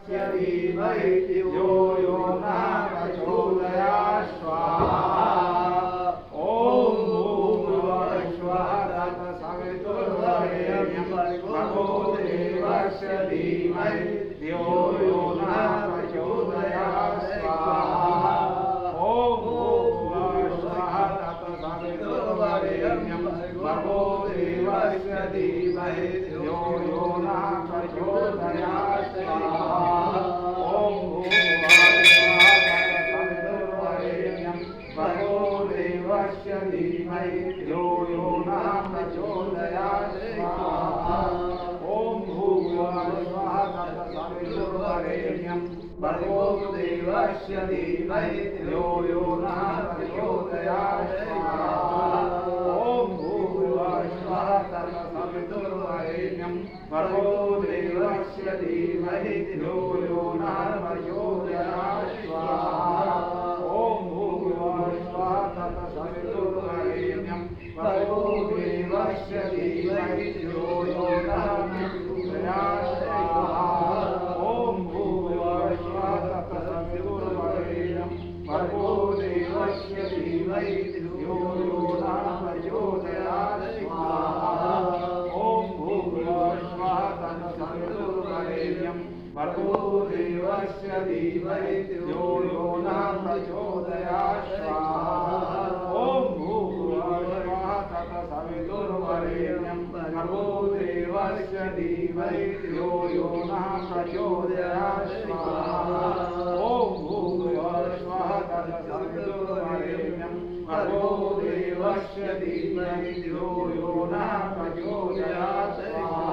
धीमहि यो यो न प्रचोदयात् स्वाहा ओम भूर्भुवः स्वः तत्सवितुर्वरेण्यं भर्गो देवस्य धीमहि यो यो न प्रचोदयात् स्वाहा ओम भूर्भुवः स्वः तत्सवितुर्वरेण्यं भर्गो देवस्य धीमहि यो यो न प्रचोदयात् स्वाहा ओम भूर्भुवः स्वः भर्गो देवस्य धीमहि यो यो न प्रचोदयात् स्वाहा ओम भूर्भुवः स्वः तत्सवितुर्वरेण्यं भर्गो देवस्य धीमहि यो यो न प्रचोदयात् स्वाहा ओम भूर्भुवः स्वः तत्सवितुर्वरेण्यं भर्गो देवस्य धीमहि यो यो न प्रचोदयात् स्वाहा ओम भूर्भुवः स्वः तत्सवितुर्वरेण्यं भर्गो देवस्य धीमहि यो यो न प्रचोदयात् स्वाहा ओम भूर्भुवः स्वः तत्सवितुर्वरेण्यं भर्गो देवस्य धीमहि यो यो न प्रचोदयात् स्वाहा ओम भूर्भुवः स्वः तत्सवितुर्वरेण्यं भर्गो देवस्य धीमहि यो यो न प्रचोदयात् स्वाहा ओम भूर्भुवः स्वः तत्सवितुर्वरेण्यं भर्गो देवस्य धीमहि यो यो न प्रचोदयात् स्वाहा ओम भूर्भुवः स्वः तत्सवितुर्वरेण्यं भर्गो देवस्य धीमहि यो यो न प्रचोदयात् स्वाहा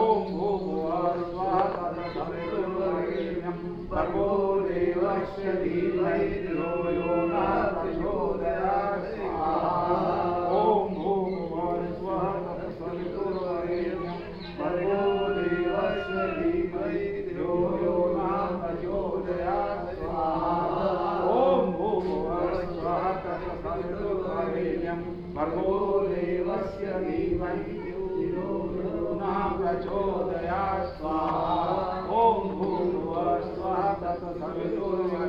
ओम भूर्भुवः स्वः तत्सवितुर्वरेण्यं भर्गो देवस्य धीमहि यो यो न प्रचोदयात् स्वाहा ओम भूर्भुवः स्वः तत्सवितुर्वरेण्यं भर्गो देवस्य धीमहि यो यो न प्रचोदयात् स्वाहा ओम भूर्भुवः स्वः तत्सवितुर्वरेण्यं भर्गो देवस्य धीमहि यो यो न प्रचोदयात् स्वाहा ओम भूर्भुवः स्वः तत्सवितुर्वरेण्यं